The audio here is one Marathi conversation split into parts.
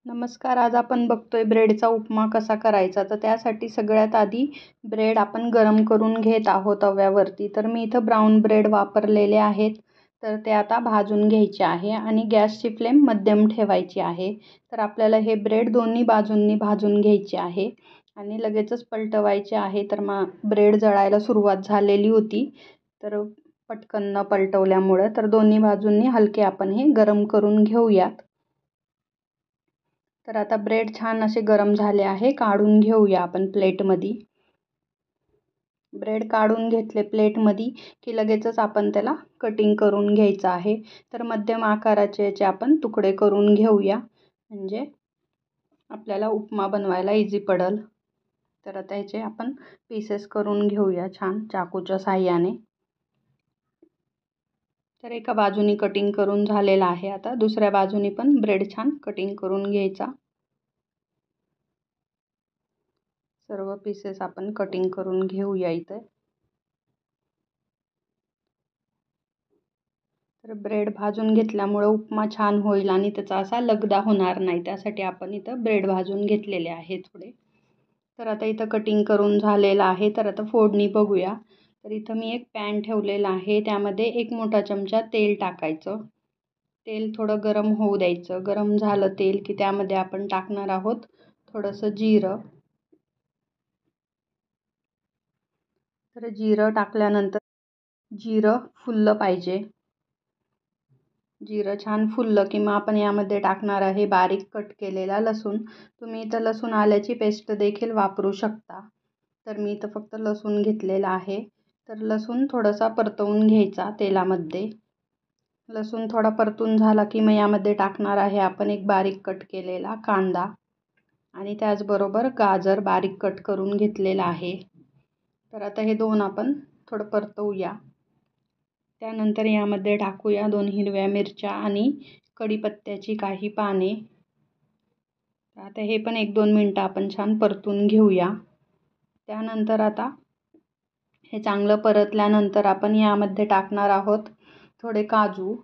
नमस्कार. आज आपण बघतोय ब्रेडचा उपमा कसा करायचा. तर त्यासाठी सगळ्यात आधी ब्रेड आपण गरम करून घेत आहोत तव्यावरती. तर मी इथं ब्राऊन ब्रेड वापरलेले आहेत. तर ते आता भाजून घ्यायचे आहे आणि गॅसची फ्लेम मध्यम ठेवायची आहे. तर आपल्याला हे ब्रेड दोन्ही बाजूंनी भाजून घ्यायचे आहे आणि लगेचच पलटवायचे आहे. तर मग ब्रेड जळायला सुरुवात झालेली होती. तर पटकन न पलटवल्यामुळं तर दोन्ही बाजूंनी हलके आपण हे गरम करून घेऊयात. तर आता ब्रेड छान असे गरम झाले आहे. काढून घेऊया आपण प्लेटमध्ये. ब्रेड काढून घेतले प्लेटमध्ये की लगेचच आपण त्याला कटिंग करून घ्यायचं आहे. तर मध्यम आकाराचे याचे आपण तुकडे करून घेऊया, म्हणजे आपल्याला उपमा बनवायला इझी पडेल. तर आता याचे आपण पीसेस करून घेऊया छान चाकूच्या साहाय्याने. तर एका बाजूनी कटिंग करून झालेलं आहे. आता दुसऱ्या बाजूनी पण ब्रेड छान कटिंग करून घ्यायचा. सर्व पीसेस आपण कटिंग करून घेऊया इथे. तर ब्रेड भाजून घेतल्यामुळे उपमा छान होईल आणि त्याचा असा लगदा होणार नाही. त्यासाठी आपण इथं ब्रेड भाजून घेतलेले आहे थोडे. तर आता इथं कटिंग करून झालेलं आहे. तर आता फोडणी बघूया. तर इथं मी एक पॅन ठेवलेला आहे. त्यामध्ये 1 मोठा चमचा तेल टाकायचं. तेल थोडं गरम होऊ द्यायचं. गरम झालं तेल की त्यामध्ये आपण टाकणार आहोत थोडंसं जिरं. तर जिरं टाकल्यानंतर जिरं फुललं पाहिजे. जिरं छान फुललं की मग आपण यामध्ये टाकणार आहे बारीक कट केलेला लसूण. तुम्ही इथं लसूण आल्याची पेस्ट देखील वापरू शकता. तर मी इथं फक्त लसूण घेतलेला आहे. तर लसूण थोडासा परतवून घ्यायचा तेलामध्ये. लसूण थोडा परतून झाला की मग यामध्ये टाकणार आहे आपण एक बारीक कट केलेला कांदा आणि त्याचबरोबर गाजर बारीक कट करून घेतलेला आहे. तर आता हे दोन आपण थोडं परतवूया. त्यानंतर यामध्ये टाकूया 2 हिरव्या मिरच्या आणि कढीपत्त्याची काही पाने. आता हे पण 1-2 मिनटं आपण छान परतून घेऊया. त्यानंतर आता हे चांगलं परतल्यानंतर आपण यामध्ये टाकणार आहोत थोडे काजू.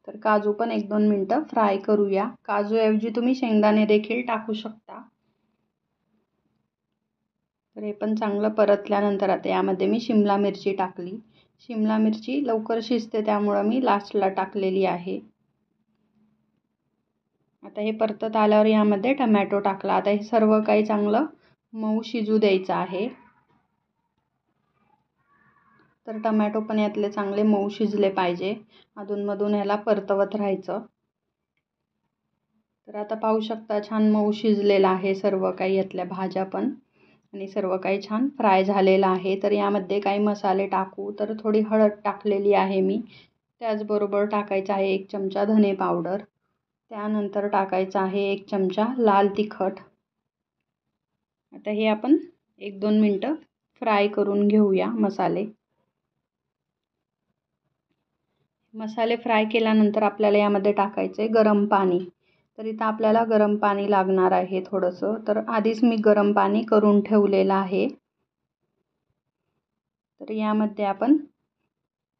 तर काजू पण 1-2 मिनटं फ्राय करूया. काजूऐवजी तुम्ही शेंगदाणे देखील टाकू शकता. तर हे पण चांगलं परतल्यानंतर आता यामध्ये मी शिमला मिरची टाकली. शिमला मिरची लवकर शिजते त्यामुळं मी लास्टला टाकलेली आहे. आता हे परतत आल्यावर यामध्ये टमॅटो टाकला. आता हे सर्व काही चांगलं मऊ शिजू द्यायचं आहे. तर टमॅटो पण यातले चांगले मऊ शिजले पाहिजे. अधूनमधून ह्याला परतवत राहायचं. तर आता पाहू शकता छान मऊ शिजलेलं आहे सर्व काही, यातल्या भाज्या पण आणि सर्व काही छान फ्राय झालेलं आहे. तर यामध्ये काही मसाले टाकू. तर थोडी हळद टाकलेली आहे मी. त्याचबरोबर टाकायचं आहे 1 चमचा धने पावडर. त्यानंतर टाकायचं आहे 1 चमचा लाल तिखट. आता हे आपण 1-2 मिनटं फ्राय करून घेऊया मसाले. मसाले फ्राय केल्यानंतर आपल्याला यामध्ये टाकायचं आहे गरम पाणी. तर इथं आपल्याला गरम पाणी लागणार आहे थोडंसं. तर आधीच मी गरम पाणी करून ठेवलेलं आहे. तर यामध्ये आपण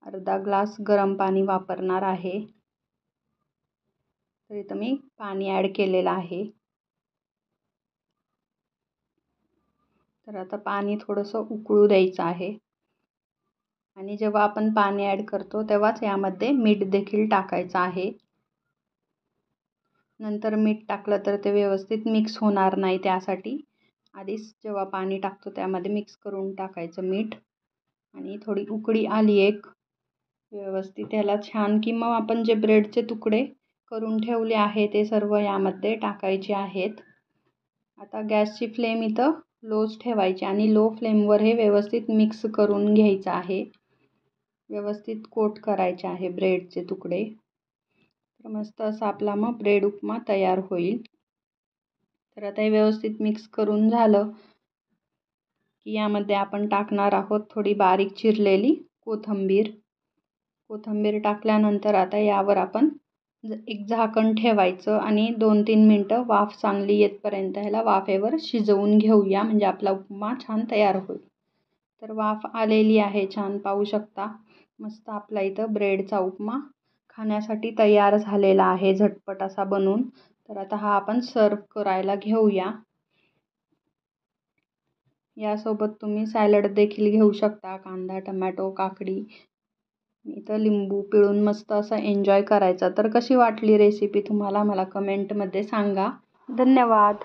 अर्धा ग्लास गरम पाणी वापरणार आहे. तर इथं मी पाणी ॲड केलेलं आहे. तर आता पाणी थोडंसं उकळू द्यायचं आहे आणि जेव्हा आपण पाणी ॲड करतो तेव्हाच यामध्ये मीठ देखील टाकायचं आहे. नंतर मीठ टाकलं तर ते व्यवस्थित मिक्स होणार नाही. त्यासाठी आधीच जेव्हा पाणी टाकतो त्यामध्ये मिक्स करून टाकायचं मीठ. आणि थोडी उकळी आली एक व्यवस्थित याला छान की मग आपण जे ब्रेडचे तुकडे करून ठेवले आहे ते सर्व यामध्ये टाकायचे आहेत. आता गॅसची फ्लेम इथं लोच ठेवायची आणि लो फ्लेमवर हे व्यवस्थित मिक्स करून घ्यायचं आहे. व्यवस्थित कोट करायचे आहे ब्रेडचे तुकडे. तर मस्त असा आपला मग ब्रेड उपमा तयार होईल. तर आता हे व्यवस्थित मिक्स करून झालं की यामध्ये आपण टाकणार आहोत थोडी बारीक चिरलेली कोथिंबीर. कोथिंबीर टाकल्यानंतर आता यावर आपण एक झाकण ठेवायचं आणि 2-3 मिनटं वाफ चांगली येतपर्यंत ह्याला वाफेवर शिजवून घेऊया, म्हणजे आपला उपमा छान तयार होईल. तर वाफ आलेली आहे छान, पाहू शकता. मस्त आपला इथं ब्रेडचा उपमा खाण्यासाठी तयार झालेला आहे झटपट असा बनवून. तर आता हा आपण सर्व करायला घेऊया. यासोबत तुम्ही सॅलड देखील घेऊ शकता, कांदा, टमॅटो, काकडी. इथं लिंबू पिळून मस्त असं एन्जॉय करायचा. तर कशी वाटली रेसिपी तुम्हाला मला कमेंटमध्ये सांगा. धन्यवाद.